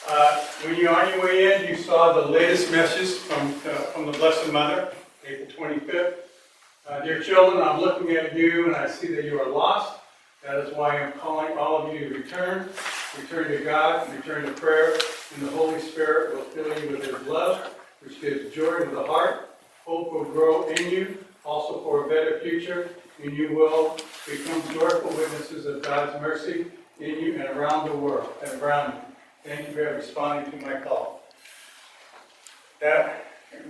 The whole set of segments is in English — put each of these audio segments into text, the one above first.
When you're on your way in, you saw the latest message from the Blessed Mother, April 25th. Dear children, I'm looking at you and I see that you are lost. That is why I'm calling all of you to return. Return to God, return to prayer, and the Holy Spirit will fill you with His love, which gives joy to the heart. Hope will grow in you, also for a better future, and you will become joyful witnesses of God's mercy in you and around the world and around you. Thank you for responding to my call. Now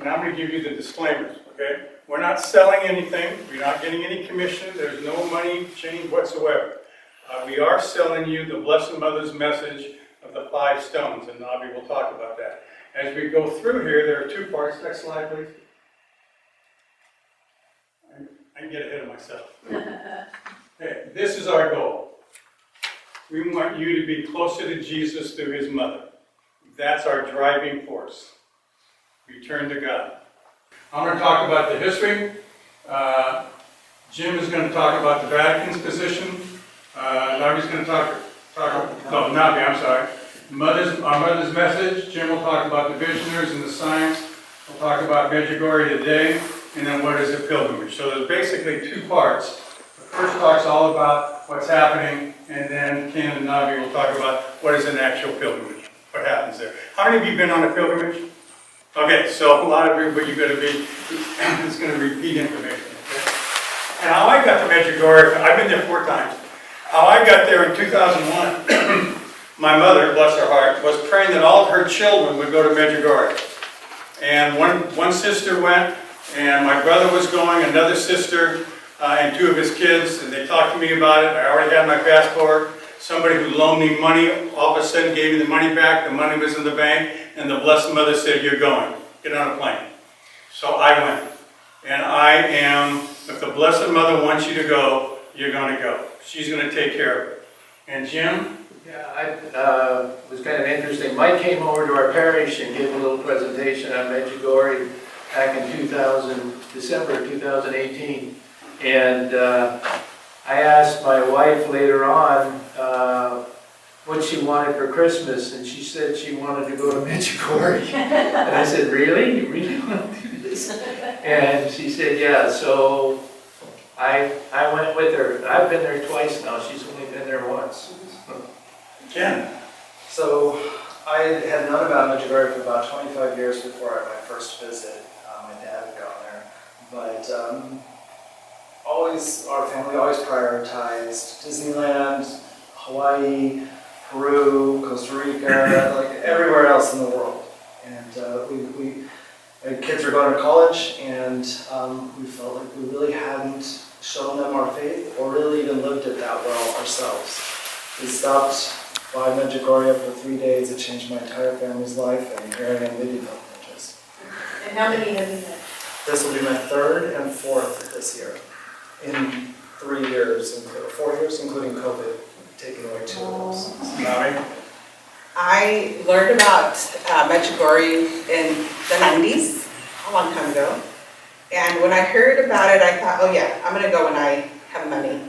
I'm going to give you the disclaimers, okay? We're not selling anything. We're not getting any commission. There's no money change whatsoever. We are selling you the Blessed Mother's message of the 5 stones, and Nabi will talk about that. As we go through here, there are 2 parts. Next slide, please. I can get ahead of myself. Okay, this is our goal. We want you to be closer to Jesus through His mother. That's our driving force. Return to God. I'm going to talk about the history. Jim is going to talk about the Vatican's position. Nabi's going to talk Nabi, I'm sorry. Our mother's message. Jim will talk about the visionaries and the science. We'll talk about Medjugorje today, and then what is a pilgrimage. So there's basically 2 parts. The first talk's all about what's happening, and then Ken and Nabi will talk about what is an actual pilgrimage, what happens there. How many of you have been on a pilgrimage? Okay, so a lot of you, but you're going to be, it's going to repeat information, okay? And how I got to Medjugorje, I've been there 4 times. How I got there in 2001, my mother, bless her heart, was praying that all of her children would go to Medjugorje. And one sister went, and my brother was going, another sister, and 2 of his kids, and they talked to me about it. I already had my passport. Somebody who loaned me money all of a sudden gave me the money back. The money was in the bank, and the Blessed Mother said, "You're going. Get on a plane." So I went. And I am, if the Blessed Mother wants you to go, you're going to go. She's going to take care of it. And Jim? Yeah, it was kind of interesting. Mike came over to our parish and gave a little presentation on Medjugorje back in December 2018. And I asked my wife later on what she wanted for Christmas, and she said she wanted to go to Medjugorje. And I said, "Really? You really want to do this?" And she said, "Yeah." So I went with her. I've been there twice now. She's only been there once. Ken? So I had known about Medjugorje for about 25 years before my first visit. My dad had gone there, but our family always prioritized Disneyland, Hawaii, Peru, Costa Rica, like everywhere else in the world. And my kids were going to college, and we felt like we really hadn't shown them our faith or really even lived it that well ourselves. We stopped by Medjugorje for 3 days. It changed my entire family's life, and here I am leading pilgrimages. And how many have you had? This will be my 3rd and 4th this year. In 3 years, 4 years, including COVID, taking away 2 of those. Nabi? I learned about Medjugorje in the 90s, a long time ago. And when I heard about it, I thought, oh yeah, I'm going to go when I have money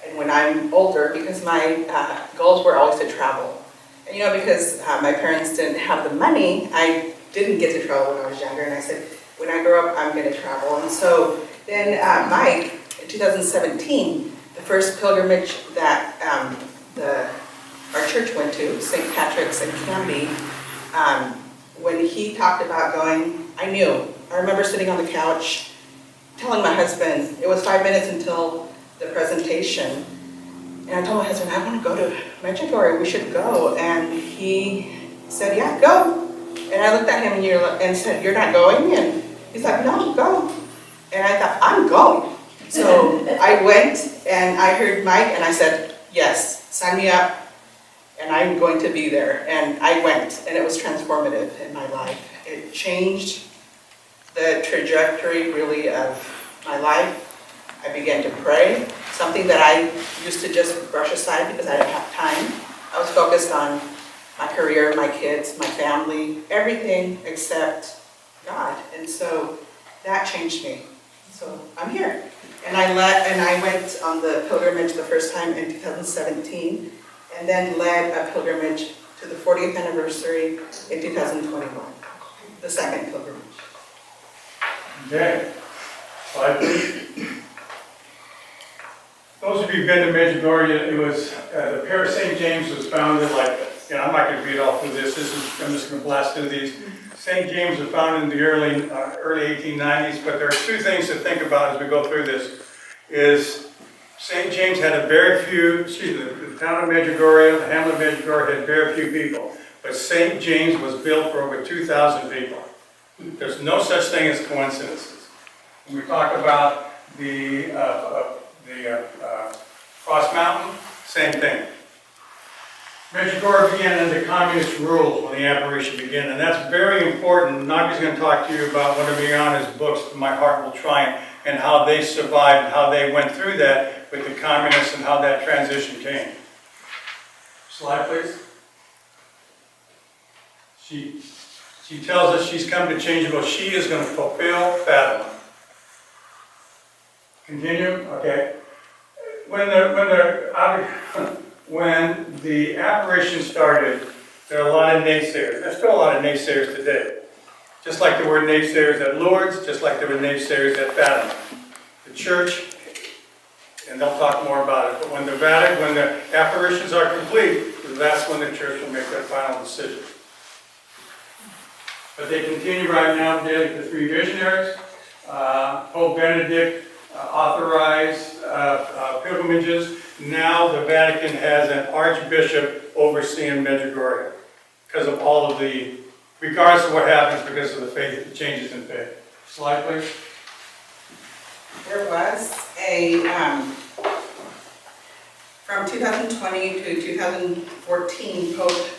and when I'm older, because my goals were always to travel. And you know, because my parents didn't have the money, I didn't get to travel when I was younger. And I said, when I grow up, I'm going to travel. And so then Mike, in 2017, the first pilgrimage that our church went to, St. Patrick's in Canby, when he talked about going, I knew. I remember sitting on the couch telling my husband, it was 5 minutes until the presentation, and I told my husband, I want to go to Medjugorje, we should go. And he said, yeah, go. And I looked at him and said, you're not going? And he's like, no, go. And I thought, I'm going. So I went and I heard Mike and I said, yes, sign me up and I'm going to be there. And I went, and it was transformative in my life. It changed the trajectory really of my life. I began to pray, something that I used to just brush aside because I didn't have time. I was focused on my career, my kids, my family, everything except God. And so that changed me. So I'm here. And I went on the pilgrimage the first time in 2017, and then led a pilgrimage to the 40th anniversary in 2021, the second pilgrimage. Okay. Slide, please. Those of you who've been to Medjugorje, it was, the Parish St. James was founded like, I'm not going to read all through this, I'm just going to blast through these. St. James was founded in the early 1890s, but there are two things to think about as we go through this. Is St. James had the town of Medjugorje, the hamlet of Medjugorje had very few people, but St. James was built for over 2,000 people. There's no such thing as coincidences. When we talk about the Cross Mountain, same thing. Medjugorje began under communist rules when the Adoration began, and that's very important. Nagi's going to talk to you about one of Miana's books, My Heart Will Triumph, and how they survived and how they went through that with the communists and how that transition came. Slide, please. She tells us she's come to change the world. She is going to fulfill Fatima. Continue? Okay. When the apparition started, there are a lot of naysayers. There's still a lot of naysayers today. Just like there were naysayers at Lourdes, just like there were naysayers at Fatima. The church, and they'll talk more about it, but when the apparitions are complete, that's when the church will make their final decision. But they continue right now daily, the three visionaries. Pope Benedict authorized pilgrimages. Now the Vatican has an archbishop overseeing Medjugorje because of all of the, regardless of what happens, because of the faith, the changes in faith. Slide, please. There was from 2020 to 2014, Pope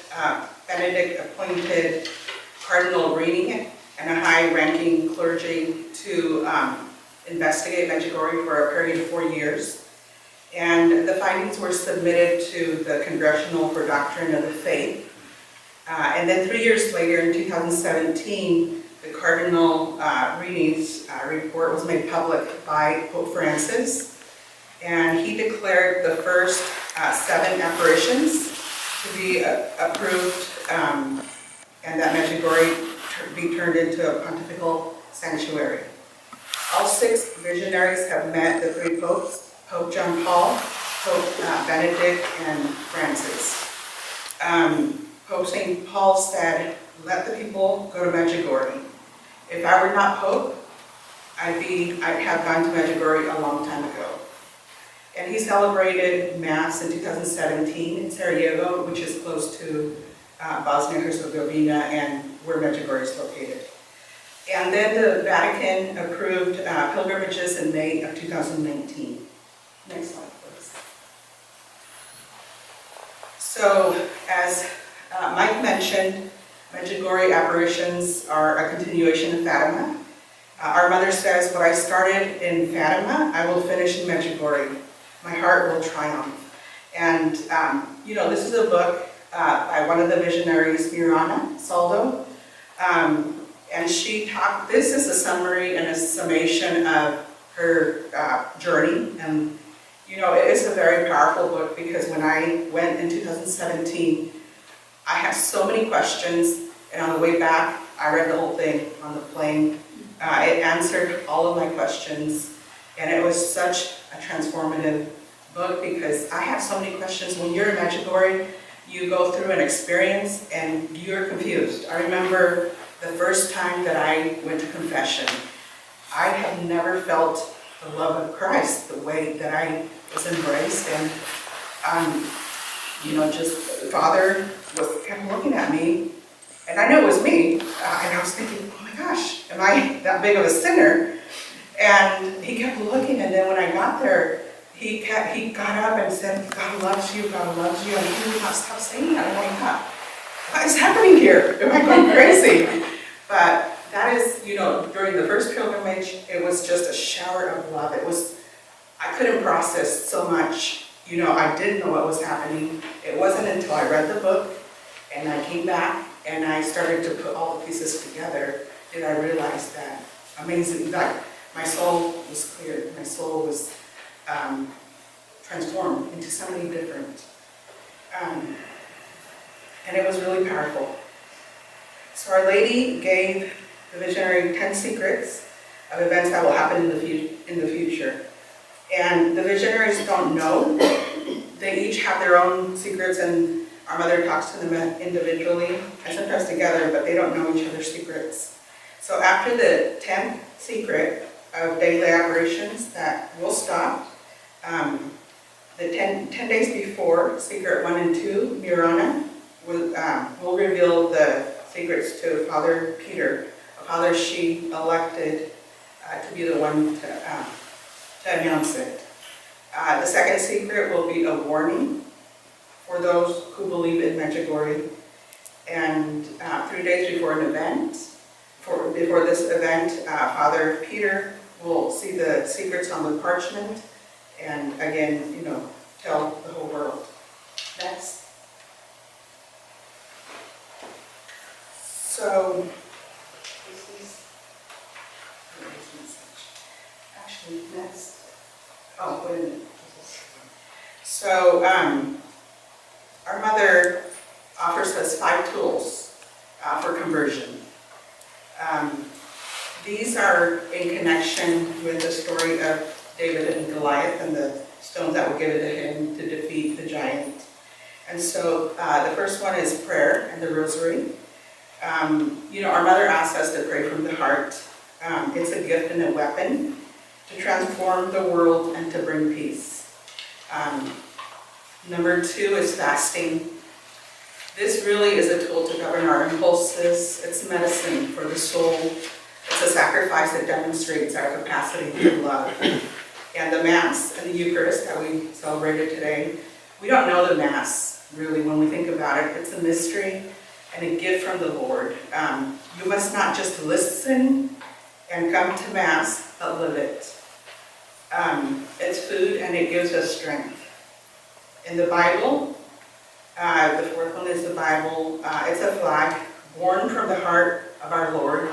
Benedict appointed Cardinal Rini and a high-ranking clergy to investigate Medjugorje for a period of 4 years. And the findings were submitted to the Congressional for Doctrine of the Faith. And then 3 years later, in 2017, the Cardinal Rini's report was made public by Pope Francis. And he declared the first 7 apparitions to be approved, and that Medjugorje be turned into a pontifical sanctuary. All 6 visionaries have met the 3 popes, Pope John Paul, Pope Benedict, and Francis. Pope St. Paul said, "Let the people go to Medjugorje. If I were not Pope, I'd have gone to Medjugorje a long time ago." And he celebrated Mass in 2017 in Sarajevo, which is close to Bosnia-Herzegovina and where Medjugorje is located. And then the Vatican approved pilgrimages in May of 2019. Next slide, please. So, as Mike mentioned, Medjugorje apparitions are a continuation of Fatima. Our mother says, "What I started in Fatima, I will finish in Medjugorje. My heart will triumph." And, this is a book by one of the visionaries, Mirana Saldo. And she talked, this is a summary and a summation of her journey. And, it is a very powerful book because when I went in 2017, I had so many questions. And on the way back, I read the whole thing on the plane. It answered all of my questions. And it was such a transformative book because I have so many questions. When you're in Medjugorje, you go through an experience and you're confused. I remember the first time that I went to confession, I had never felt the love of Christ the way that I was embraced. And, Father kept looking at me, and I knew it was me, and I was thinking, oh my gosh, am I that big of a sinner? And he kept looking, and then when I got there, he got up and said, "God loves you, God loves you," and he would not stop saying that. I'm like, God, what is happening here? Am I going crazy? But that is, during the first pilgrimage, it was just a shower of love. I couldn't process so much. I didn't know what was happening. It wasn't until I read the book and I came back and I started to put all the pieces together did I realize that amazing, that my soul was cleared. My soul was transformed into something different. and it was really powerful. So Our Lady gave the visionary 10 secrets of events that will happen in the future. And the visionaries don't know. They each have their own secrets, and our mother talks to them individually and sometimes together, but they don't know each other's secrets. So after the 10th secret of daily aberrations that will stop, the 10 days before secret 1 and 2, Mirana, will reveal the secrets to Father Peter, a father she elected to be the one to announce it. The second secret will be a warning for those who believe in Medjugorje. And 3 days before an event, before this event, Father Peter will see the secrets on the parchment and again, tell the whole world. Next. So, this is actually next. Oh, wait a minute. So, our mother offers us 5 tools for conversion. These are in connection with the story of David and Goliath and the stones that were given to him to defeat the giant. And so the first one is prayer and the rosary. Our mother asks us to pray from the heart. It's a gift and a weapon to transform the world and to bring peace. Number 2 is fasting. This really is a tool to govern our impulses. It's medicine for the soul. It's a sacrifice that demonstrates our capacity to love. And the Mass and the Eucharist that we celebrated today, we don't know the Mass, really, when we think about it. It's a mystery and a gift from the Lord. You must not just listen and come to Mass, but live it. It's food and it gives us strength. In the Bible, the 4th one is the Bible. It's a flag born from the heart of our Lord.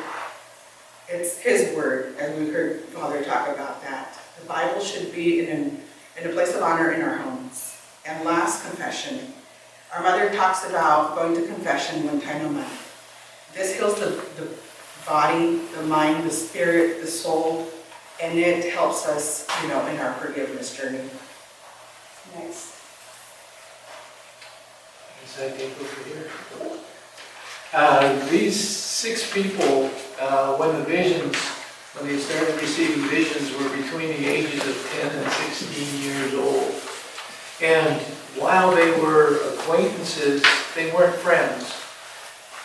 It's His word, as we heard Father talk about that. The Bible should be in a place of honor in our homes. And last, confession. Our mother talks about going to confession 1 time a month. This heals the body, the mind, the spirit, the soul, and it helps us, in our forgiveness journey. Next. I take over here. These 6 people, when they started receiving visions, were between the ages of 10 and 16 years old. And while they were acquaintances, they weren't friends.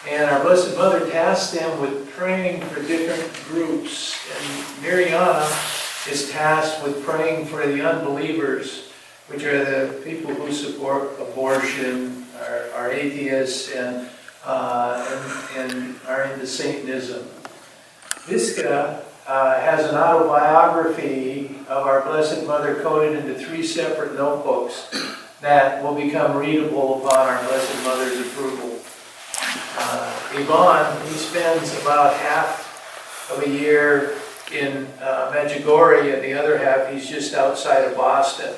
And our Blessed Mother tasked them with praying for different groups. And Mirjana is tasked with praying for the unbelievers, which are the people who support abortion, are atheists, and are into Satanism. Visca has an autobiography of our Blessed Mother coded into 3 separate notebooks that will become readable upon our Blessed Mother's approval. Ivan, he spends about half of a year in Medjugorje, and the other half he's just outside of Boston.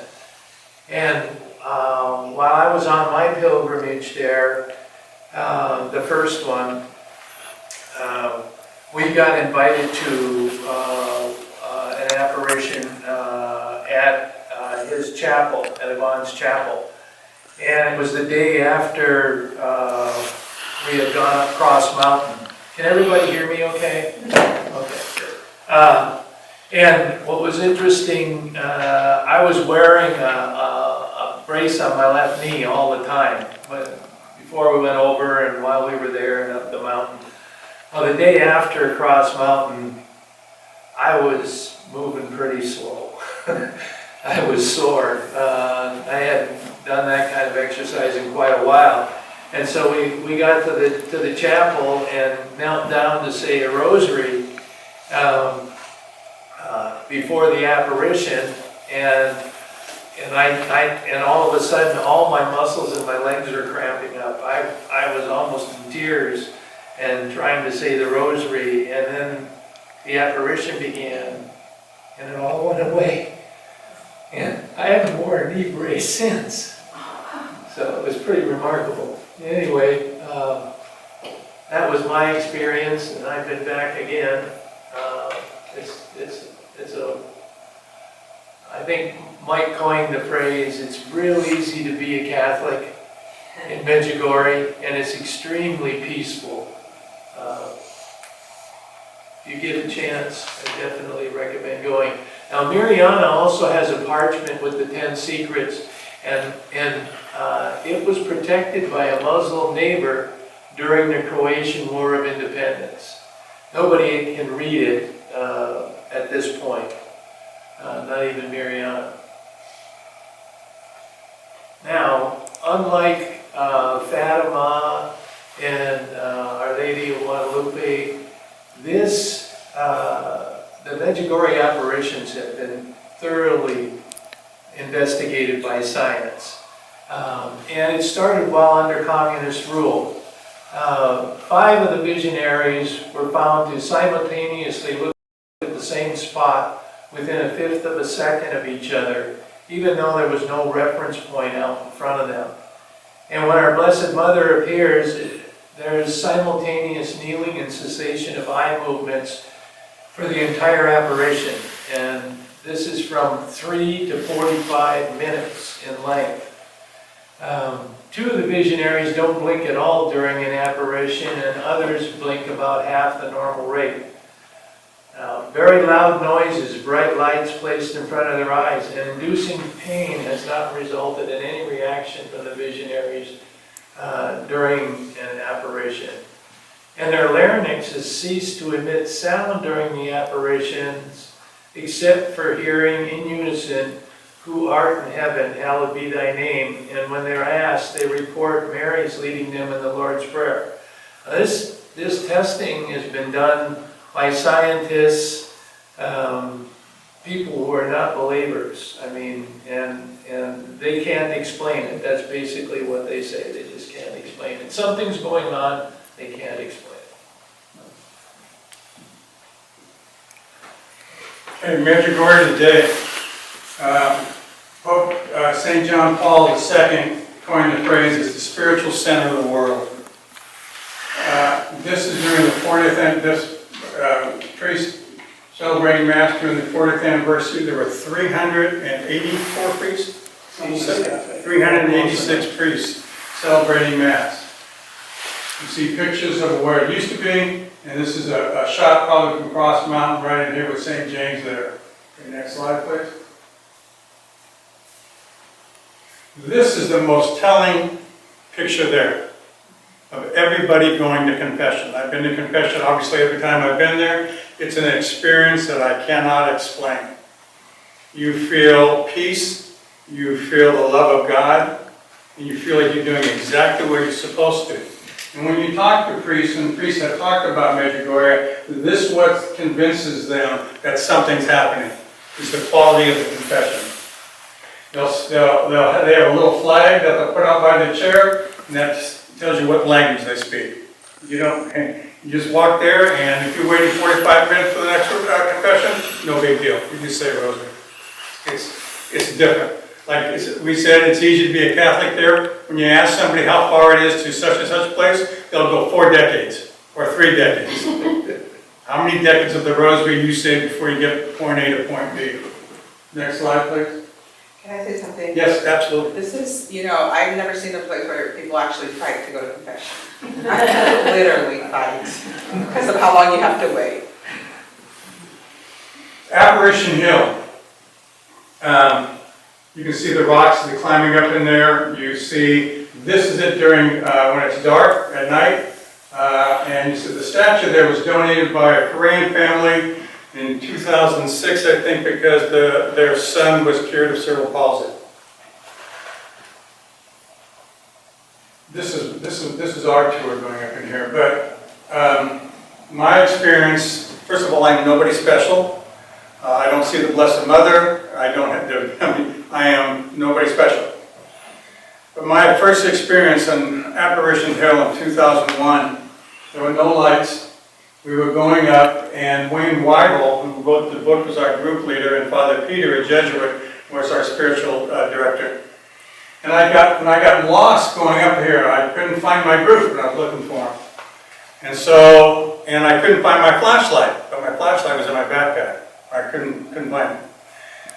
And while I was on my pilgrimage there, the first one, we got invited to an apparition at his chapel, at Ivan's chapel. And it was the day after we had gone up Cross Mountain. Can everybody hear me okay? Okay. And what was interesting, I was wearing a brace on my left knee all the time, but before we went over and while we were there and up the mountain. Well, the day after Cross Mountain, I was moving pretty slow. I was sore. I hadn't done that kind of exercise in quite a while. And so we got to the chapel and knelt down to say a rosary before the apparition, and all of a sudden all my muscles in my legs were cramping up. I was almost in tears and trying to say the rosary, and then the apparition began, and it all went away. And I haven't worn a knee brace since. So it was pretty remarkable. Anyway, that was my experience, and I've been back again. I think Mike coined the phrase, it's real easy to be a Catholic in Medjugorje, and it's extremely peaceful. If you get a chance, I definitely recommend going. Now, Mariana also has a parchment with the 10 secrets, and it was protected by a Muslim neighbor during the Croatian War of Independence. Nobody can read it at this point, not even Mariana. Now, unlike Fatima and Our Lady of Guadalupe, the Medjugorje apparitions have been thoroughly investigated by science. And it started while under communist rule. 5 of the visionaries were found to simultaneously look at the same spot within 1/5 of a second of each other, even though there was no reference point out in front of them. And when our Blessed Mother appears, there is simultaneous kneeling and cessation of eye movements for the entire apparition. And this is from 3 to 45 minutes in length. 2 of the visionaries don't blink at all during an apparition, and others blink about half the normal rate. Very loud noises, bright lights placed in front of their eyes, and inducing pain has not resulted in any reaction from the visionaries during an apparition. And their larynx has ceased to emit sound during the apparitions, except for hearing in unison, "Who art in heaven, hallowed be thy name." And when they're asked, they report Mary's leading them in the Lord's Prayer. This testing has been done by scientists, people who are not believers. I mean, and they can't explain it. That's basically what they say. They just can't explain it. Something's going on, they can't explain it. Okay, Medjugorje today. Pope St. John Paul II coined the phrase, "it's the spiritual center of the world." This is during the 40th, and this priest celebrating Mass during the 40th anniversary. There were 384 priests? 386 priests celebrating Mass. You see pictures of where it used to be, and this is a shot probably from Cross Mountain right in here with St. James there. Okay, next slide, please. This is the most telling picture there of everybody going to confession. I've been to confession obviously every time I've been there. It's an experience that I cannot explain. You feel peace, you feel the love of God, and you feel like you're doing exactly what you're supposed to. And when you talk to priests, and priests have talked about Medjugorje, this is what convinces them that something's happening, is the quality of the confession. They have a little flag that they'll put out by the chair, and that tells you what language they speak. You just walk there, and if you're waiting 45 minutes for the next confession, no big deal. You just say a rosary. It's different. Like we said, it's easy to be a Catholic there. When you ask somebody how far it is to such and such place, they'll go 4 decades or 3 decades. How many decades of the rosary you say before you get from point A to point B? Next slide, please. Can I say something? Yes, absolutely. This is, I've never seen a place where people actually fight to go to confession. Literally fight, because of how long you have to wait. Adoration Hill. You can see the rocks that are climbing up in there. You see, this is it during, when it's dark at night. And you see the statue there was donated by a Korean family in 2006, I think, because their son was cured of cerebral palsy. This is our tour going up in here, but my experience, first of all, I'm nobody special. I don't see the Blessed Mother. I am nobody special. But my first experience on Adoration Hill in 2001, there were no lights. We were going up, and Wayne Weigel, who wrote the book, was our group leader, and Father Peter, a Jesuit, was our spiritual director. And when I got lost going up here, I couldn't find my group, and I was looking for them. And I couldn't find my flashlight, but my flashlight was in my backpack. I couldn't find it.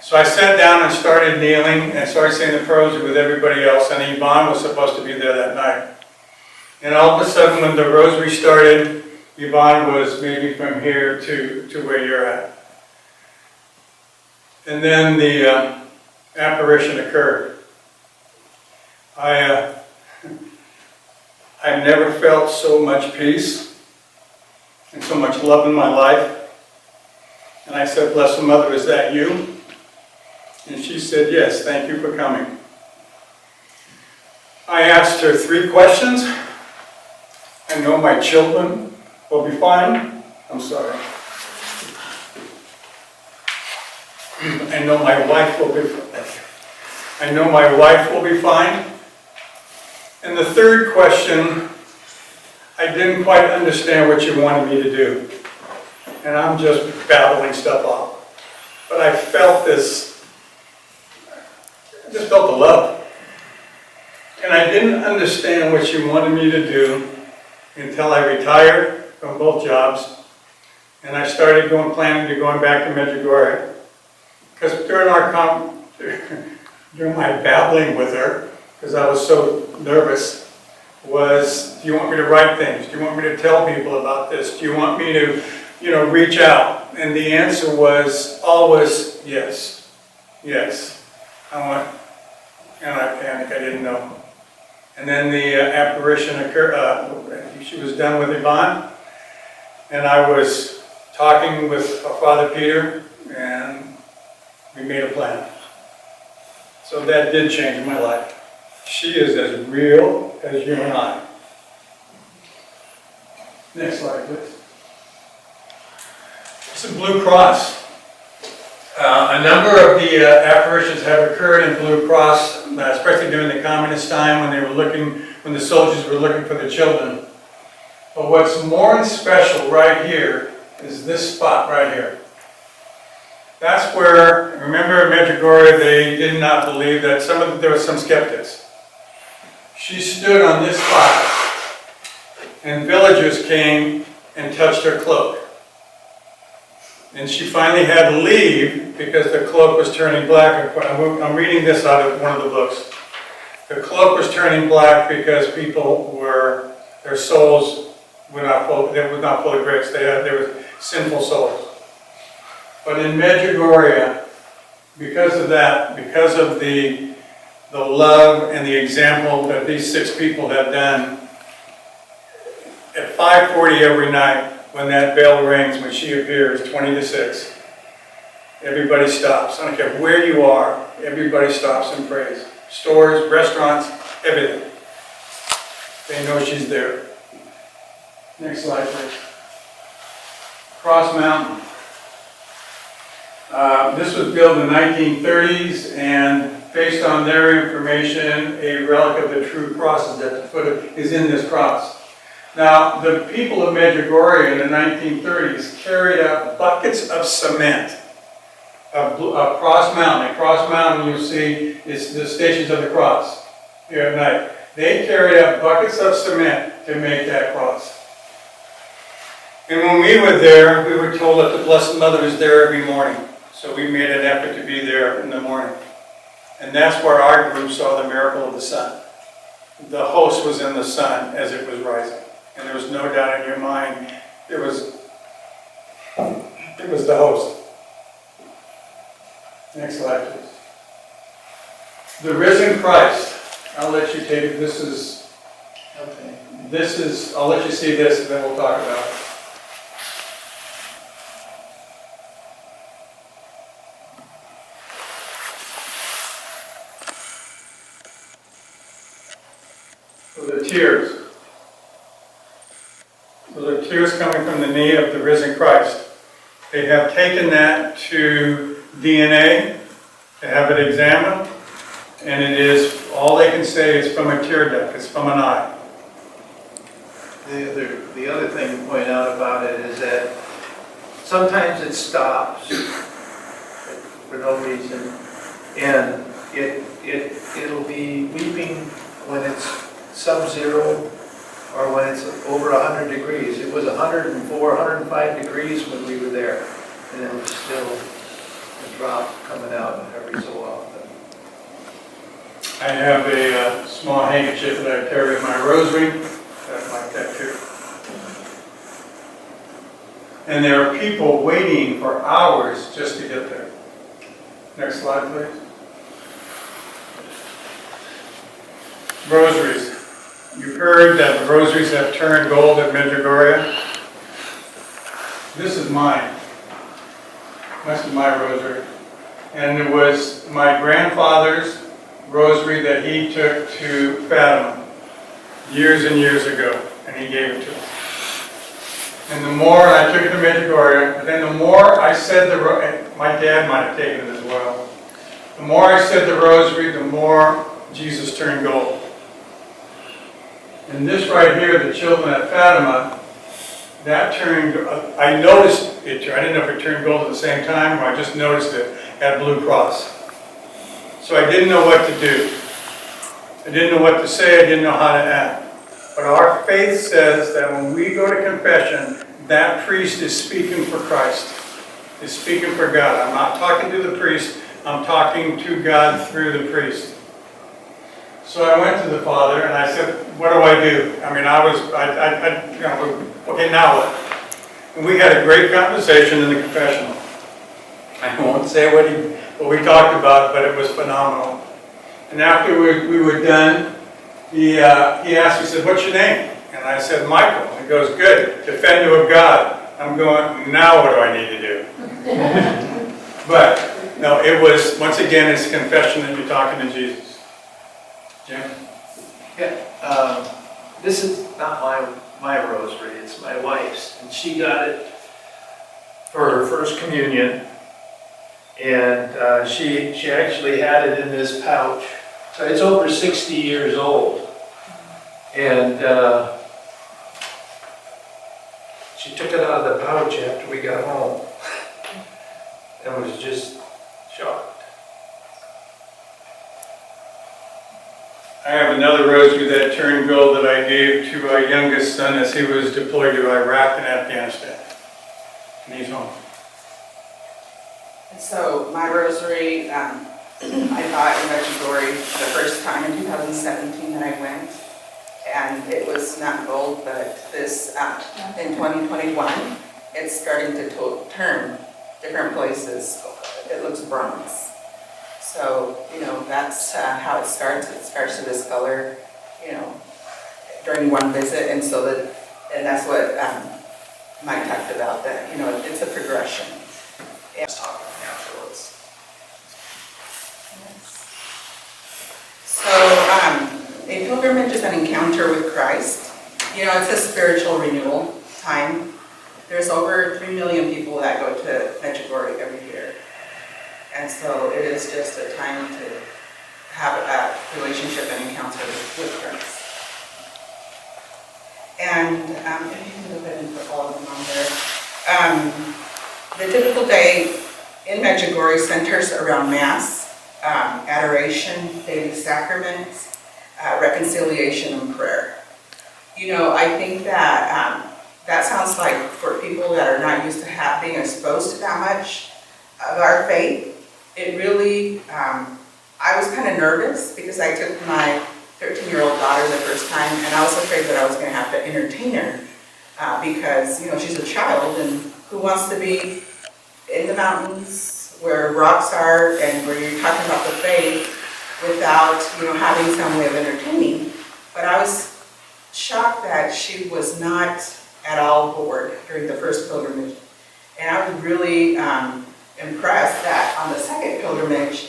So I sat down and started kneeling and started saying the prayers with everybody else, and Yvonne was supposed to be there that night. And all of a sudden, when the rosary started, Yvonne was maybe from here to where you're at. And then the apparition occurred. I never felt so much peace and so much love in my life. And I said, "Blessed Mother, is that you?" And she said, "Yes, thank you for coming." I asked her 3 questions. I know my children will be fine. I'm sorry. I know my wife will be fine. I know my wife will be fine. And the 3rd question, I didn't quite understand what you wanted me to do. And I'm just babbling stuff off. But I felt this, I just felt the love. And I didn't understand what you wanted me to do until I retired from both jobs. And I started planning to going back to Medjugorje. Because during my babbling with her, because I was so nervous, was, do you want me to write things? Do you want me to tell people about this? Do you want me to, reach out? And the answer was always yes. Yes. And I panicked, I didn't know. And then the apparition occurred, she was done with Yvonne, and I was talking with Father Peter, and we made a plan. So that did change my life. She is as real as you and I. Next slide, please. It's a Blue Cross. A number of the apparitions have occurred in Blue Cross, especially during the communist time when the soldiers were looking for the children. But what's more special right here is this spot right here. That's where, remember Medjugorje, they did not believe that there were some skeptics. She stood on this spot, and villagers came and touched her cloak. And she finally had to leave because the cloak was turning black. I'm reading this out of one of the books. The cloak was turning black because their souls were not full of grace. They were sinful souls. But in Medjugorje, because of that, because of the love and the example that these 6 people have done, at 5:40 every night, when that bell rings, when she appears, 20 to 6, everybody stops. I don't care where you are, everybody stops and prays. Stores, restaurants, everything. They know she's there. Next slide, please. Cross Mountain. This was built in the 1930s, and based on their information, a relic of the true cross is at the foot is in this cross. Now, the people of Medjugorje in the 1930s carried out buckets of cement of Cross Mountain. And Cross Mountain, you'll see, is the Stations of the Cross here at night. They carried out buckets of cement to make that cross. And when we were there, we were told that the Blessed Mother is there every morning. So we made an effort to be there in the morning. And that's where our group saw the miracle of the sun. The host was in the sun as it was rising. And there was no doubt in your mind, it was the host. Next slide, please. The risen Christ. I'll let you take it. I'll let you see this and then we'll talk about it. Tears. Those are tears coming from the knee of the risen Christ. They have taken that to DNA to have it examined, and it is, all they can say is from a tear duct, it's from an eye. The other thing to point out about it is that sometimes it stops for no reason, and It'll be weeping when it's sub-zero or when it's over 100 degrees. It was 104, 105 degrees when we were there, and it was still a drop coming out every so often. I have a small handkerchief that I carry with my rosary, that's like that too. And there are people waiting for hours just to get there. Next slide, please. Rosaries. You heard that the rosaries have turned gold at Medjugorje. This is mine. This is my rosary. And it was my grandfather's rosary that he took to Fatima years and years ago, and he gave it to us. And the more I took it to Medjugorje, then the more I said my dad might have taken it as well. The more I said the rosary, the more Jesus turned gold. And this right here, the children at Fatima, that turned, I noticed it, I didn't know if it turned gold at the same time, or I just noticed it at Blue Cross. So I didn't know what to do. I didn't know what to say, I didn't know how to act. But our faith says that when we go to confession, that priest is speaking for Christ, is speaking for God. I'm not talking to the priest, I'm talking to God through the priest. So I went to the Father and I said, what do I do? I mean, okay, now what? And we had a great conversation in the confessional. I won't say what we talked about, but it was phenomenal. And after we were done, he asked me, he said, what's your name? And I said, Michael. He goes, good, defender of God. I'm going, now what do I need to do? But, no, it was, once again, it's confession that you're talking to Jesus. Jim? Yeah, this is not my rosary, it's my wife's, and she got it for her first communion, and she actually had it in this pouch. So it's over 60 years old, and she took it out of the pouch after we got home, and was just shocked. I have another rosary that turned gold that I gave to our youngest son as he was deployed to Iraq and Afghanistan. And he's home. So my rosary, I bought in Medjugorje the first time in 2017 that I went. And it was not gold, but this, in 2021, it's starting to turn different places. It looks bronze. So, that's how it starts. It starts to this color, during one visit. And that's what Mike talked about, that, it's a progression. And talking afterwards. So, a pilgrimage is an encounter with Christ. It's a spiritual renewal time. There's over 3 million people that go to Medjugorje every year. And so it is just a time to have a relationship and encounter with Christ. And if you can go ahead and put all of them on there. The typical day in Medjugorje centers around Mass, Adoration, daily sacraments, reconciliation, and prayer. I think that that sounds like for people that are not used to being exposed to that much of our faith, it really, I was kind of nervous because I took my 13-year-old daughter the first time, and I was afraid that I was going to have to entertain her because, she's a child, and who wants to be in the mountains where rocks are and where you're talking about the faith without, having some way of entertaining. But I was shocked that she was not at all bored during the first pilgrimage. And I was really impressed that on the second pilgrimage,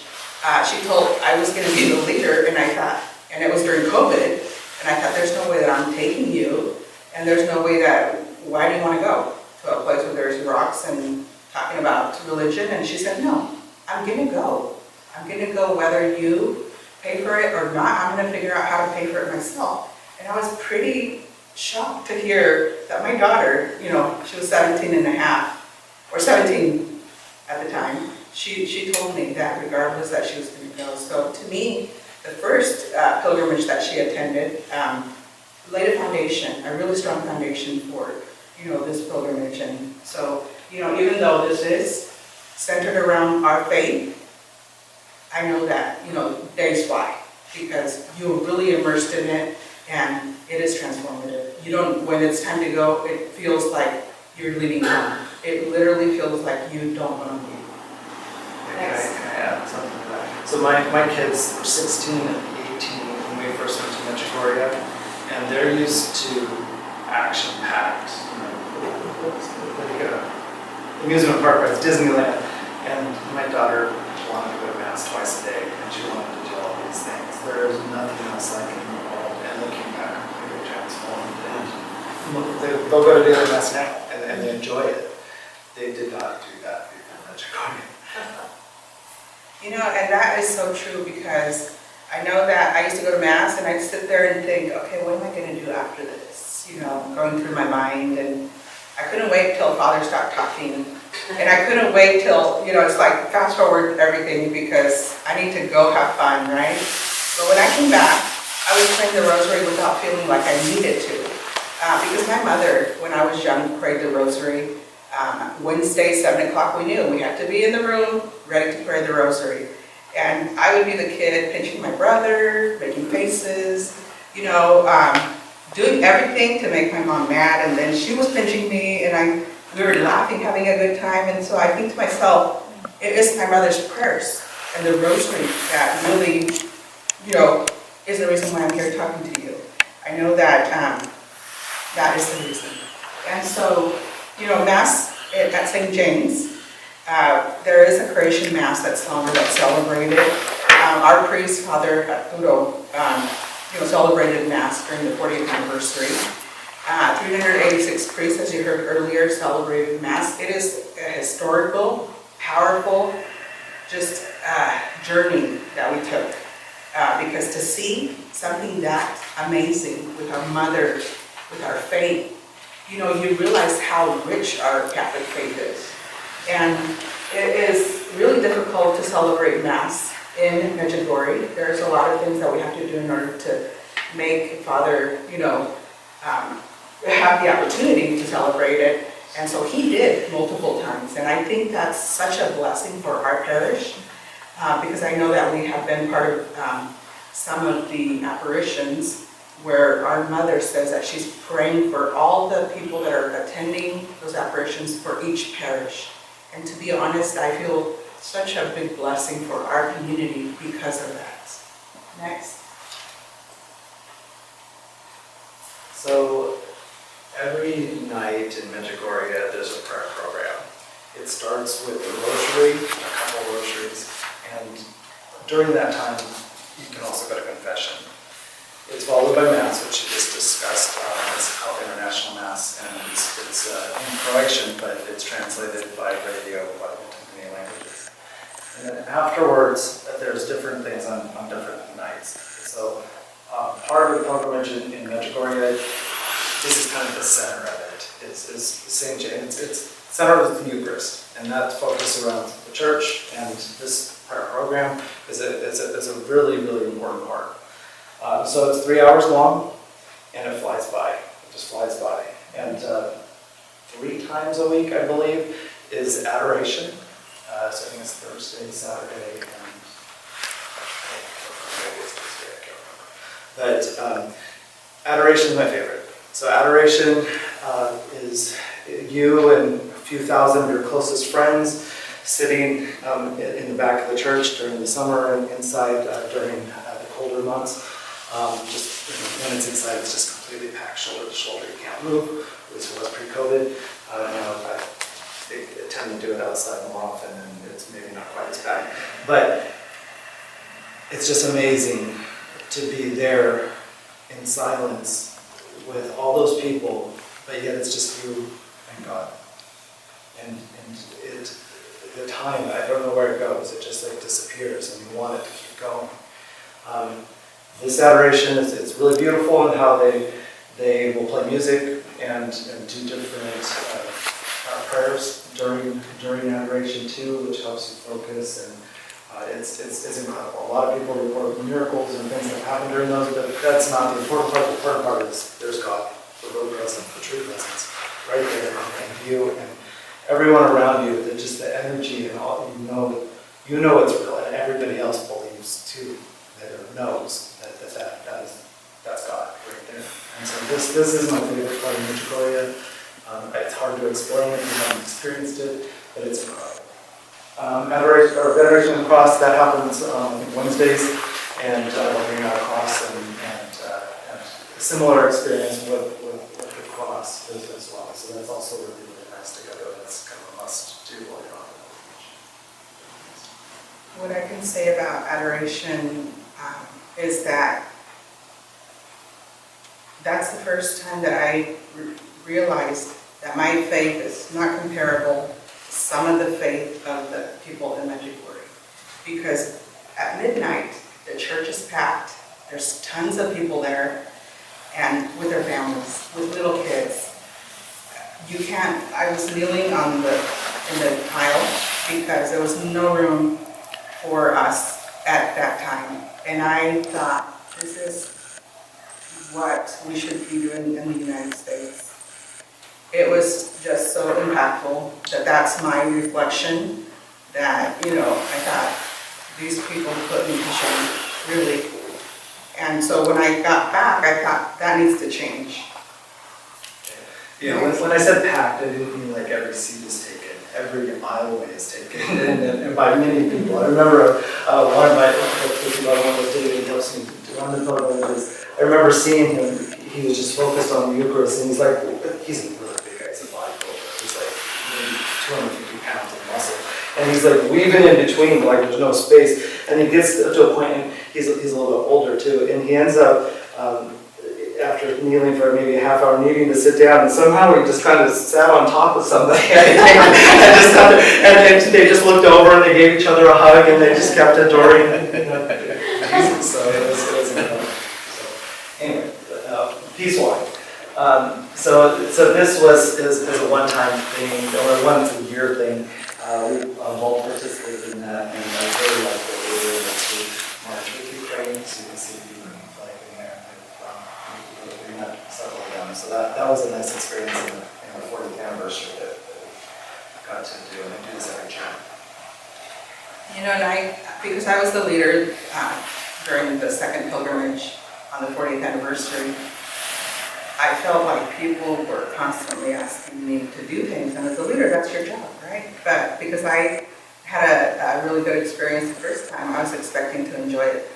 she told I was going to be the leader, and I thought, and it was during COVID, and I thought, there's no way that I'm taking you, and there's no way that, why do you want to go to a place where there's rocks and talking about religion? And she said, no, I'm going to go. I'm going to go whether you pay for it or not. I'm going to figure out how to pay for it myself. And I was pretty shocked to hear that my daughter, she was 17 and a half, or 17 at the time. she told me that regardless that she was going to go. So to me, the first pilgrimage that she attended laid a foundation, a really strong foundation for, this pilgrimage. And so, even though this is centered around our faith, I know that, days fly because you're really immersed in it and it is transformative. When it's time to go, it feels like you're leaving home. It literally feels like you don't want to leave. Can I add something to that? So my kids were 16 and 18 when we first went to Medjugorje, and they're used to action-packed, amusement park rides, Disneyland. And my daughter wanted to go to Mass twice a day, and she wanted to do all these things. There is nothing else like it in the world, and looking back, completely transformed. And they'll go to daily Mass now, and they enjoy it. They did not do that before Medjugorje. And that is so true because I know that I used to go to Mass and I'd sit there and think, okay, what am I going to do after this? Going through my mind, and I couldn't wait till Father stopped talking. And I couldn't wait till, it's like fast forward everything because I need to go have fun, right? But when I came back, I was praying the rosary without feeling like I needed to. Because my mother, when I was young, prayed the rosary. Wednesday, 7 o'clock, we knew we had to be in the room, ready to pray the rosary. And I would be the kid pinching my brother, making faces, doing everything to make my mom mad. And then she was pinching me, and we were laughing, having a good time. And so I think to myself, it is my mother's prayers and the rosary that really, is the reason why I'm here talking to you. I know that that is the reason. And so, Mass at St. James, there is a creation Mass that's longer, that's celebrated. Our priest, Father Arturo, celebrated Mass during the 40th anniversary. 386 priests, as you heard earlier, celebrated Mass. It is a historical, powerful, just journey that we took. Because to see something that amazing with our mother, with our faith, you realize how rich our Catholic faith is. And it is really difficult to celebrate Mass in Medjugorje. There's a lot of things that we have to do in order to make Father, have the opportunity to celebrate it. And so he did multiple times. And I think that's such a blessing for our parish because I know that we have been part of some of the apparitions where our mother says that she's praying for all the people that are attending those apparitions for each parish. And to be honest, I feel such a big blessing for our community because of that. Next. So every night in Medjugorje there's a prayer program. It starts with the rosary, a couple rosaries, and during that time you can also go to confession. It's followed by Mass, which you just discussed. It's called International Mass, and it's in Croatian, but it's translated by radio by many languages. And then afterwards, there's different things on different nights. So part of the pilgrimage in Medjugorje, this is kind of the center of it. It's St. James. It's centered with the Eucharist, and that's focused around the church, and this prayer program is a really, really important part. So it's 3 hours long, and it flies by. It just flies by. And 3 times a week, I believe, is Adoration. So I think it's Thursday, Saturday, and maybe it's Tuesday, I can't remember. But Adoration is my favorite. So Adoration is you and a few thousand of your closest friends sitting in the back of the church during the summer and inside during the colder months. Just when it's inside, it's just completely packed shoulder to shoulder. You can't move. At least it was pre-COVID. Now they tend to do it outside more often, and it's maybe not quite as bad. But it's just amazing to be there in silence with all those people, but yet it's just you and God. And the time, I don't know where it goes. It just like disappears, and you want it to keep going. This adoration it's really beautiful in how they will play music and do different prayers during adoration too, which helps you focus, and it's incredible. A lot of people report miracles and things that happen during those, but that's not the important part. The important part is there's God, the real presence, the true presence, right there in you and everyone around you. That just the energy and all, you know it's real, and everybody else believes too, that knows that's God right there. And so this is my favorite part of Medjugorje. It's hard to explain if you haven't experienced it, but it's incredible. Adoration or Veneration of the Cross, that happens Wednesdays, and we'll bring out a cross and a similar experience with the cross as well. So that's also really, really nice to go. That's kind of a must do while you're on the What I can say about adoration is that that's the first time that I realized that my faith is not comparable to some of the faith of the people in Medjugorje. Because at midnight, the church is packed, there's tons of people there, and with their families, with little kids. I was kneeling in the aisle because there was no room for us at that time. And I thought, this is what we should be doing in the United States. It was just so impactful that that's my reflection, that, I thought these people put me to shame, really. And so when I got back, I thought that needs to change. Yeah, when I said packed, I didn't mean like every seat is taken, every aisleway is taken, and by many people. I remember one of my David helps me to run the pilgrimages. I remember seeing him. He was just focused on the Eucharist, and he's a really big guy. He's a bodybuilder. He's like maybe 250 pounds of muscle, and he's like weaving in between, like there's no space. And he gets to a point, and he's a little bit older too, and he ends up. After kneeling for maybe a half hour, needing to sit down, and somehow he just kind of sat on top of somebody, and they just looked over and they gave each other a hug, and they just kept adoring Jesus. So it was incredible. So anyway, peace wine. So this is a one-time thing or a once-a-year thing. We both participated in that, and I really like what we were able to march with Ukraine, so you can see the Ukraine flag in there. We met several of them, so that was a nice experience in the 40th anniversary that we got to do, and I do this every year. And because I was the leader during the second pilgrimage on the 40th anniversary, I felt like people were constantly asking me to do things, and as a leader, that's your job, right? But because I had a really good experience the first time, I was expecting to enjoy it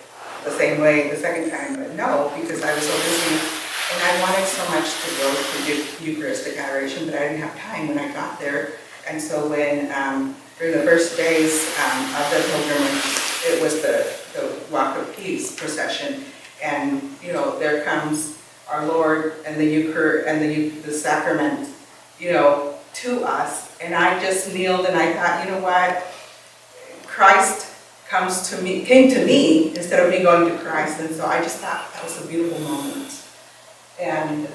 the same way the second time, but no, because I was so busy, and I wanted so much to go to Eucharistic adoration, but I didn't have time when I got there. And so when, during the first days of the pilgrimage, it was the Walk of Peace procession, and there comes our Lord and the Eucharist and the sacrament, to us. And I just kneeled and I thought, you know what? Christ came to me instead of me going to Christ. And so I just thought that was a beautiful moment. And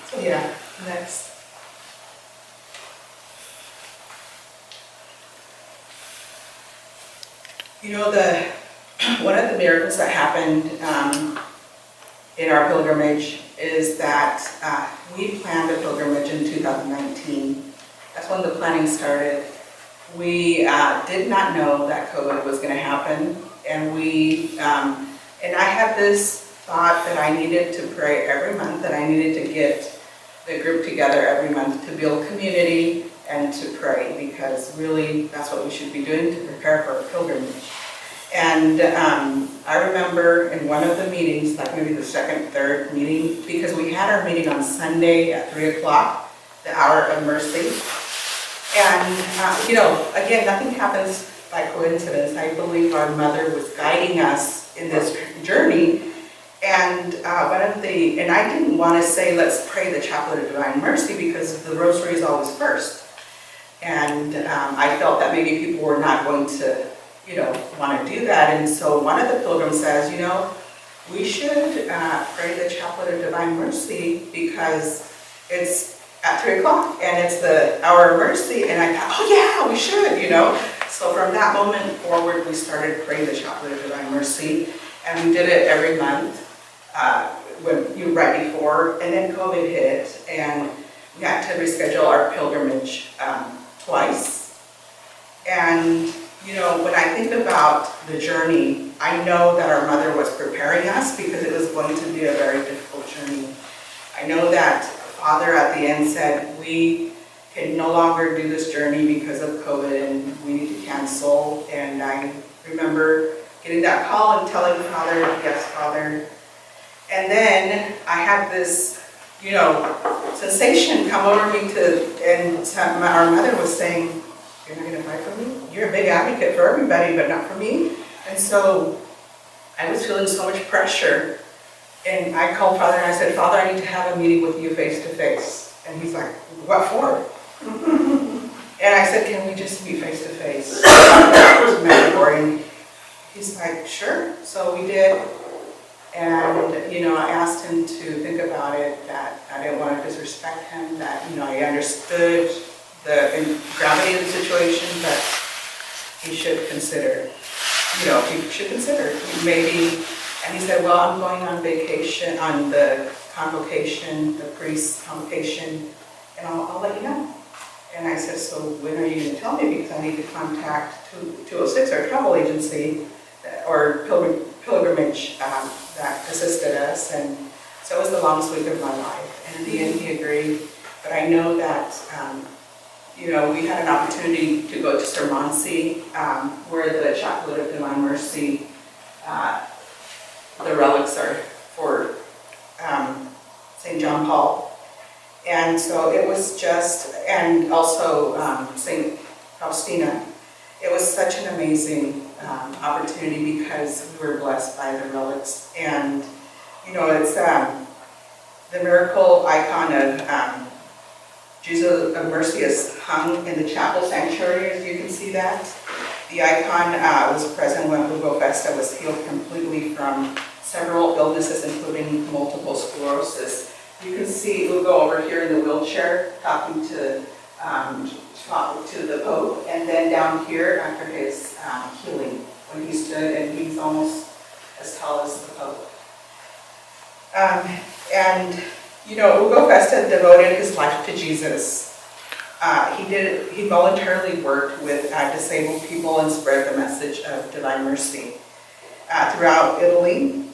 so yeah, next. One of the miracles that happened in our pilgrimage is that we planned a pilgrimage in 2019. That's when the planning started. We did not know that COVID was going to happen, and I had this thought that I needed to pray every month, that I needed to get the group together every month to build community and to pray, because really that's what we should be doing to prepare for a pilgrimage. And I remember in one of the meetings, like maybe the second, third meeting, because we had our meeting on Sunday at 3 o'clock, the hour of mercy. And, again, nothing happens by coincidence. I believe our mother was guiding us in this journey. And and I didn't want to say, let's pray the Chaplet of Divine Mercy, because the rosary is always first. And I felt that maybe people were not going to want to do that. And so one of the pilgrims says, we should pray the Chaplet of Divine Mercy, because it's at 3 o'clock, and it's the hour of mercy, and I thought, oh yeah, we should, you know. So from that moment forward, we started praying the Chaplet of Divine Mercy, and we did it every month, right before, and then COVID hit, and we had to reschedule our pilgrimage twice. And you know, when I think about the journey, I know that our mother was preparing us because it was going to be a very difficult journey. I know that Father at the end said, we can no longer do this journey because of COVID and we need to cancel. And I remember getting that call and telling Father, yes, Father. And then I had this, you know, sensation come over me our mother was saying, you're not gonna fight for me? You're a big advocate for everybody, but not for me. And so I was feeling so much pressure. And I called Father and I said, Father, I need to have a meeting with you face to face. And he's like, what for? And I said, can we just meet face to face? And he's like, sure. So we did. And, you know, I asked him to think about it, that I didn't want to disrespect him, that, you know, I understood the gravity of the situation, but he should consider, maybe. And he said, well, I'm going on vacation, on the convocation, the priest's convocation, and I'll let you know. And I said, so when are you going to tell me? Because I need to contact 206, our travel agency, or pilgrimage that assisted us. And so it was the longest week of my life. And in the end, he agreed. But I know that, you know, we had an opportunity to go to Sermonsi, where the Chaplet of Divine Mercy, the relics are for St. John Paul. And so it was just, and also St. Faustina. It was such an amazing opportunity because we were blessed by the relics. And, you know, it's the miracle icon of Jesus of Mercy is hung in the chapel sanctuary, as you can see that. The icon was present when Hugo Festa was healed completely from several illnesses, including multiple sclerosis. You can see Hugo over here in the wheelchair talking to the Pope, and then down here after his healing, when he stood, and he's almost as tall as the Pope. And you know, Hugo Festa devoted his life to Jesus. He voluntarily worked with disabled people and spread the message of divine mercy throughout Italy.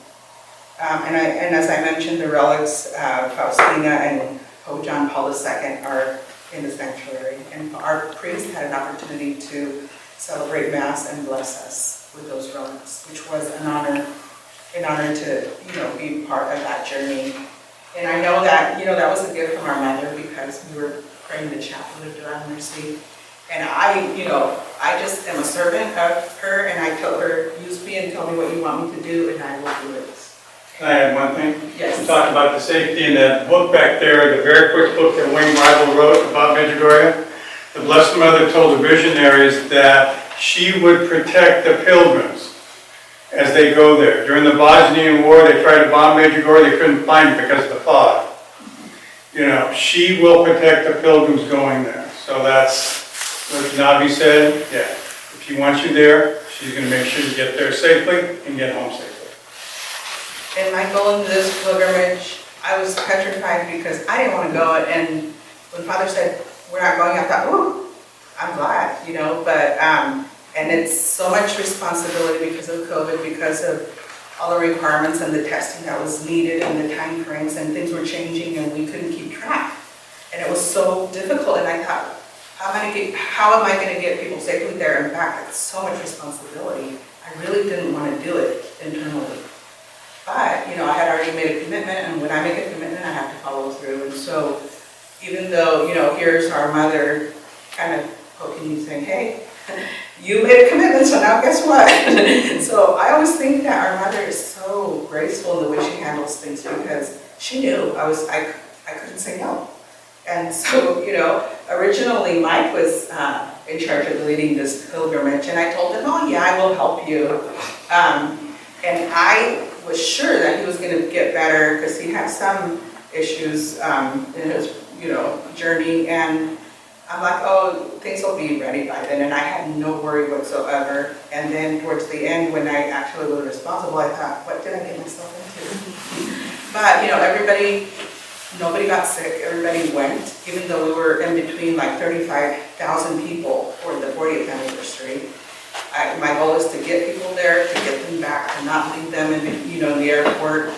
And as I mentioned, the relics of Faustina and Pope John Paul II are in the sanctuary. And our priest had an opportunity to celebrate Mass and bless us with those relics, which was an honor to, you know, be part of that journey. And I know that, you know, that was a gift from our mother because we were praying the Chaplet of Divine Mercy. And I just am a servant of her, and I tell her, use me and tell me what you want me to do, and I will do it. Can I add one thing? Yes. You talked about the safety in that book back there, the very quick book that Wayne Bible wrote about Medjugorje. The Blessed Mother told the visionaries that she would protect the pilgrims as they go there. During the Bosnian War, they tried to bomb Medjugorje, they couldn't find it because of the fog. You know, she will protect the pilgrims going there. So that's what Nabi said. Yeah, if she wants you there, she's going to make sure you get there safely and get home safely. And my goal in this pilgrimage, I was petrified because I didn't want to go. And when Father said, we're not going, I thought, ooh, I'm glad, you know. But, and it's so much responsibility because of COVID, because of all the requirements and the testing that was needed and the time frames, and things were changing and we couldn't keep track. And it was so difficult. And I thought, how am I going to get people safely there and back? It's so much responsibility. I really didn't want to do it internally. But, you know, I had already made a commitment, and when I make a commitment, I have to follow through. And so, even though, you know, here's our mother kind of poking me, saying, hey, you made a commitment, so now guess what? So I always think that our mother is so graceful in the way she handles things because she knew I couldn't say no. And so, you know, originally Mike was in charge of leading this pilgrimage, and I told him, oh yeah, I will help you. And I was sure that he was going to get better because he had some issues in his journey, and I'm like, oh, things will be ready by then, and I had no worry whatsoever. And then towards the end, when I actually was responsible, I thought, what did I get myself into? But, nobody got sick, everybody went, even though we were in between like 35,000 people for the 40th anniversary. My goal is to get people there, to get them back, to not leave them in the airport,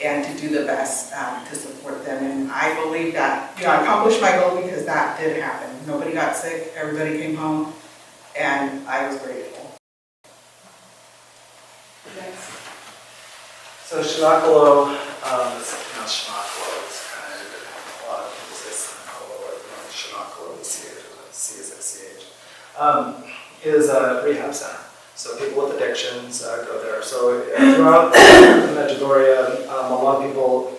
and to do the best to support them. And I believe that, I accomplished my goal because that did happen. Nobody got sick, everybody came home, and I was grateful. Next. So Shinakalo, it's not Shinakalo, it's kind of a lot of people say Shinakalo, the C is a CH, is a rehab center. So people with addictions go there. So throughout Medjugorje, a lot of people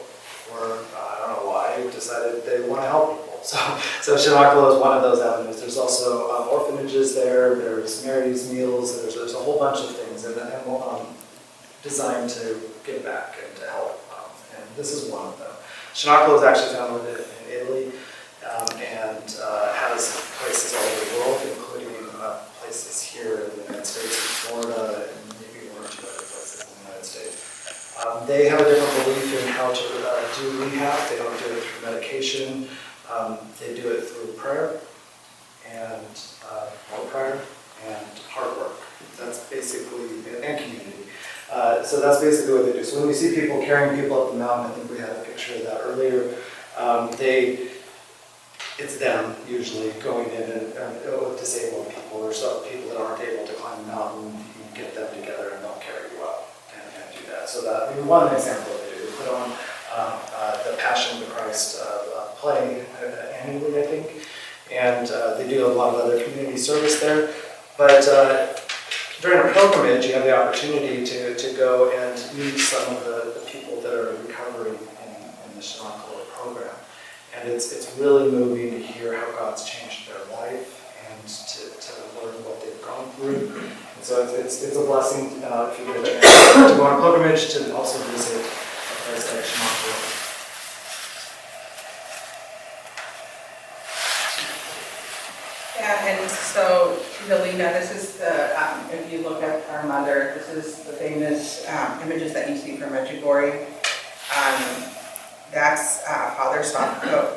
were, I don't know why, decided they want to help people. So Shinakalo is one of those avenues. There's also orphanages there, there's Mary's Meals, there's a whole bunch of things designed to give back and to help. And this is one of them. Shinakalo is actually founded in Italy and has places all over the world, including places here in the United States, in Florida, and maybe one or two other places in the United States. They have a different belief in how to do rehab. They don't do it through medication. They do it through prayer and hard work. That's basically, and community. So that's basically what they do. So when we see people carrying people up the mountain, I think we had a picture of that earlier, it's them usually going in and with disabled people or people that aren't able to climb the mountain, you get them together and they'll carry you up and do that. So that, one example of what they do, they put on the Passion of the Christ play annually, I think, and they do a lot of other community service there. But during a pilgrimage, you have the opportunity to go and meet some of the people that are recovering in the Shinakalo program. And it's really moving to hear how God's changed their life and to learn what they've gone through. And so it's a blessing if you get a chance to go on a pilgrimage to also visit a place like Shinakalo. Yeah, and so Helena, this is the, if you look at our mother, this is the famous images that you see from Medjugorje. That's Father Savko,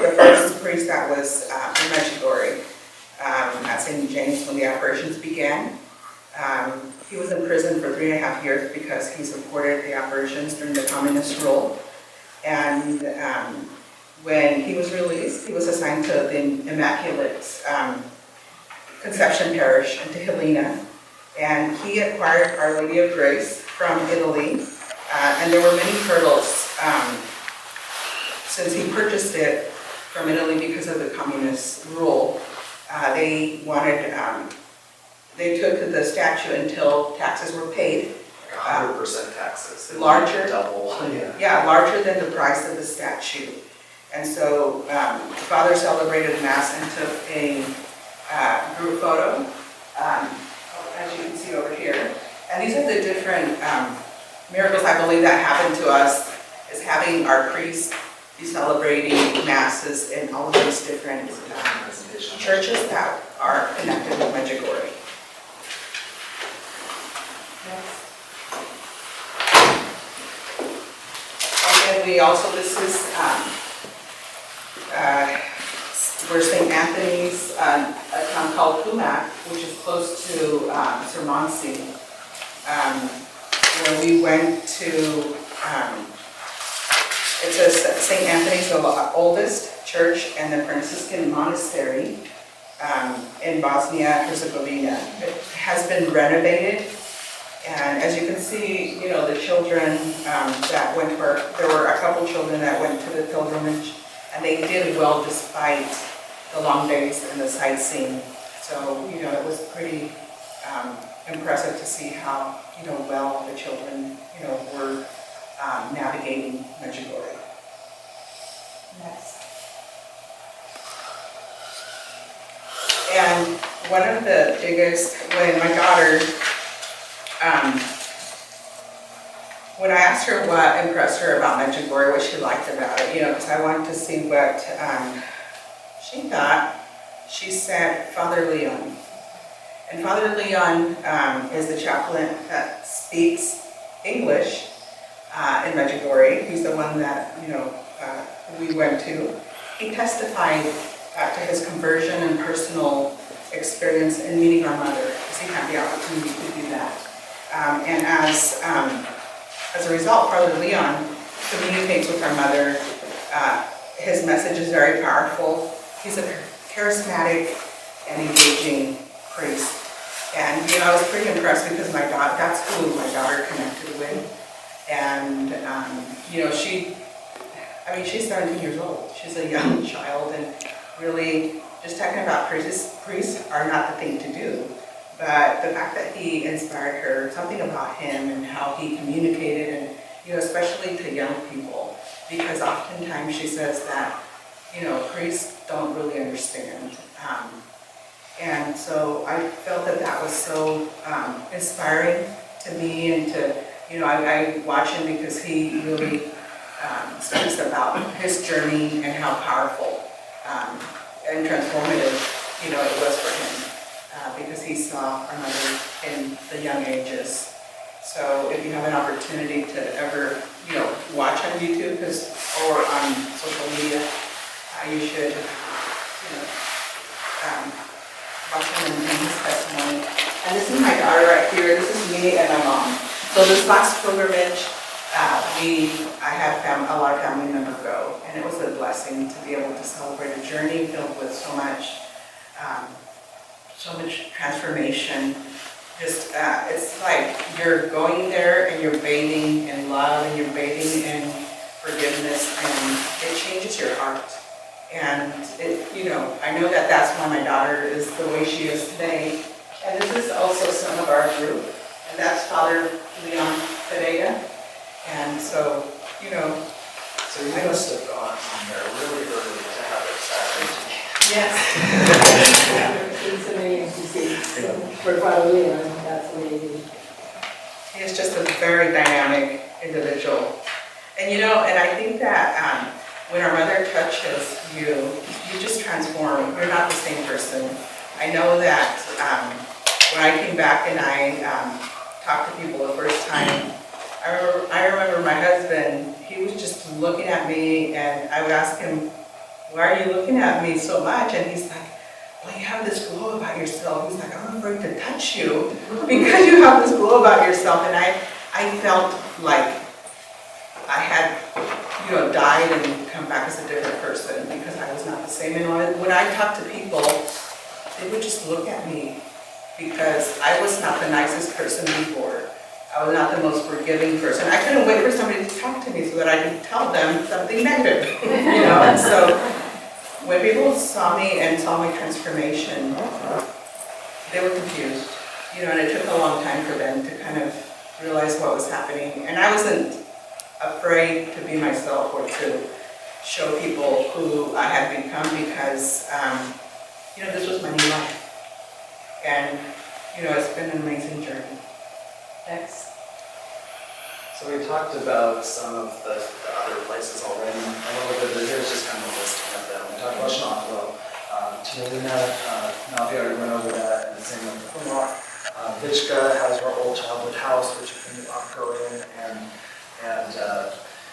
the first priest that was in Medjugorje at St. James when the operations began. He was in prison for 3.5 years because he supported the operations during the communist rule. And when he was released, he was assigned to the Immaculate Conception Parish in Helena. And he acquired Our Lady of Grace from Italy. And there were many hurdles since he purchased it from Italy because of the communist rule. They took the statue until taxes were paid. 100% taxes. Larger, double. Yeah, larger than the price of the statue. And so Father celebrated Mass and took a group photo, as you can see over here. And these are the different miracles I believe that happened to us, is having our priests be celebrating Masses in all of these different churches that are connected with Medjugorje. And we also, this is where St. Anthony's, a town called Kumak, which is close to Sermonsi, where we went to, it says St. Anthony's, the oldest church and the Franciscan monastery in Bosnia-Herzegovina. It has been renovated, and as you can see, the children that went there were a couple children that went to the pilgrimage, and they did well despite the long days and the sightseeing. So, it was pretty impressive to see how, well the children, were navigating Medjugorje. Next. And one of the biggest, when my daughter when I asked her what impressed her about Medjugorje, what she liked about it, because I wanted to see what she thought, she said Father Leon. And Father Leon is the chaplain that speaks English in Medjugorje. He's the one that, we went to. He testified to his conversion and personal experience in meeting our mother, because he had the opportunity to do that. And as a result, Father Leon communicates with our mother. His message is very powerful. He's a charismatic and engaging priest. And, I was pretty impressed because that's who my daughter connected with. And, she's 17 years old. She's a young child, and really just talking about priests are not the thing to do. But the fact that he inspired her, something about him and how he communicated, and, especially to young people, because oftentimes she says that, priests don't really understand. And so I felt that was so inspiring to me, and to, I watch him because he really speaks about his journey and how powerful and transformative, it was for him, because he saw our mother in the young ages. So if you have an opportunity to ever, watch on YouTube or on social media, you should, watch him and his testimony. And this is my daughter right here. This is me and my mom. So this last pilgrimage, I had a lot of family members go, and it was a blessing to be able to celebrate a journey filled with so much transformation. Just, it's like you're going there and you're bathing in love and you're bathing in forgiveness, and it changes your heart. And I know that that's why my daughter is the way she is today. And this is also some of our group, and that's Father Leon Pereira. And so, So you must have gone on there really early to have it Saturday. yes. It's amazing to see. For Father Leon, that's amazing. He is just a very dynamic individual. And and I think that when our mother touches you, you just transform. You're not the same person. I know that when I came back and I talked to people the first time, I remember my husband, he was just looking at me, and I would ask him, why are you looking at me so much? And he's like, well, you have this glow about yourself. He's like, I'm afraid to touch you because you have this glow about yourself. And I felt like I had, died and come back as a different person because I was not the same. And when I talk to people, they would just look at me because I was not the nicest person before. I was not the most forgiving person. I couldn't wait for somebody to talk to me so that I could tell them something negative, And so when people saw me and saw my transformation, they were confused, and it took a long time for them to kind of realize what was happening. And I wasn't afraid to be myself or to show people who I had become because, this was my new life. And, it's been an amazing journey. Next. So we talked about some of the other places already a little bit, but here's just kind of a listing of them. We talked about Shanaklo, Tialina, Navi already went over that, and the same with Kumar. Vichka has her old childhood house, which you can go in and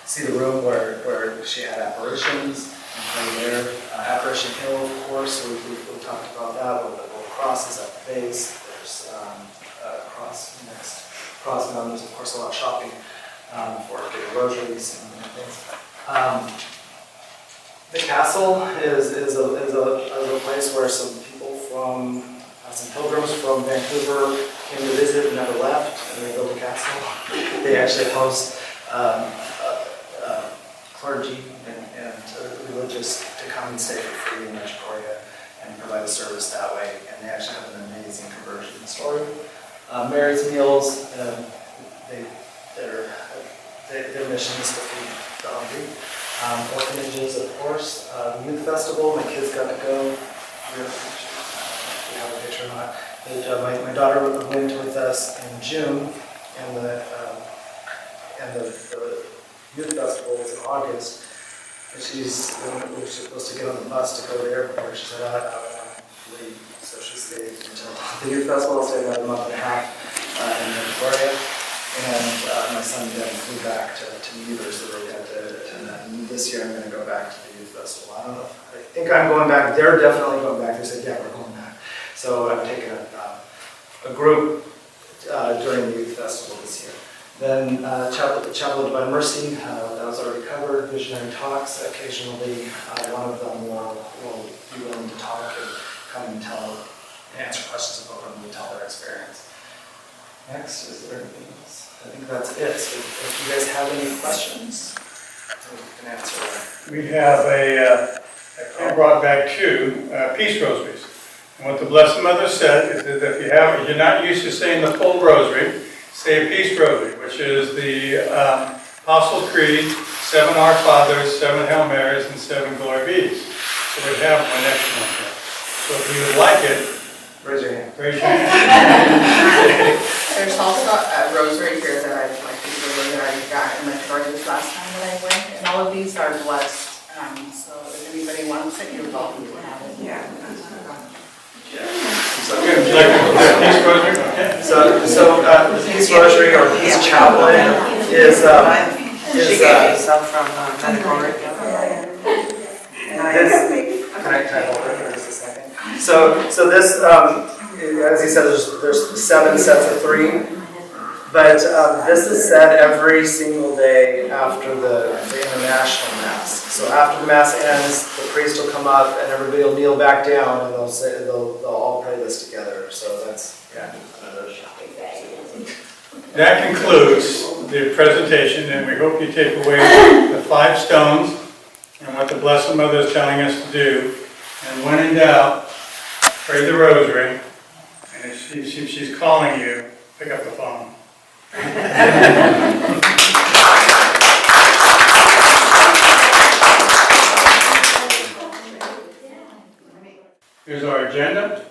see the room where she had apparitions and play there. Apparition Hill, of course, we talked about that, with the little crosses at the base. There's cross mountain. There's of course a lot of shopping for getting rosaries and things. The castle is a place where some people some pilgrims from Vancouver came to visit and never left, and they built a castle. They actually host clergy and religious to come and stay for free in Medjugorje and provide a service that way. And they actually have an amazing conversion story. Mary's Meals, their mission is to feed the hungry. Orphanages, of course. The Youth Festival, my kids got to go. We have a picture or not. My daughter went with us in June, and and the youth festival is in August. And we were supposed to get on the bus to go to the airport. She said, I don't want to leave. So she stayed until the youth festival, stayed about a month and a half in Victoria. And my son then flew back to Medjugorje, so they got to attend that. And this year I'm going to go back to the youth festival. I don't know. I think I'm going back. They're definitely going back. They said, yeah, we're going back. So I'm taking a group during the youth festival this year. Then Chapel of Divine Mercy, that was already covered. Visionary talks. Occasionally, one of them will be willing to talk and come and answer questions about them and tell their experience. Next, is there anything else? I think that's it. So if you guys have any questions, we can answer them. We have I brought back 2 peace rosaries. And what the Blessed Mother said is that if you're not used to saying the full rosary, say a peace rosary, which is the Apostles' Creed, 7 Our Fathers, 7 Hail Marys, and 7 Glory Bees. So we have one next one here. So if you would like it, Raise your hand. raise your hand. There's also a rosary here that I'd like to give that I got in Medjugorje this last time that I went, and all of these are blessed. So if anybody wants it, you're welcome to have it. Yeah. So, Would you like the peace rosary? Okay. the peace rosary or peace chaplain is She gave me some from Medjugorje. Can I hold it for just a second? So this, as he said, there's 7 sets of 3, but this is said every single day after the international mass. So after the mass ends, the priest will come up and everybody will kneel back down and they'll all pray this together. So that's, yeah. That concludes the presentation, and we hope you take away the 5 stones and what the Blessed Mother is telling us to do. And when in doubt, pray the rosary. And if she's calling you, pick up the phone. Here's our agenda.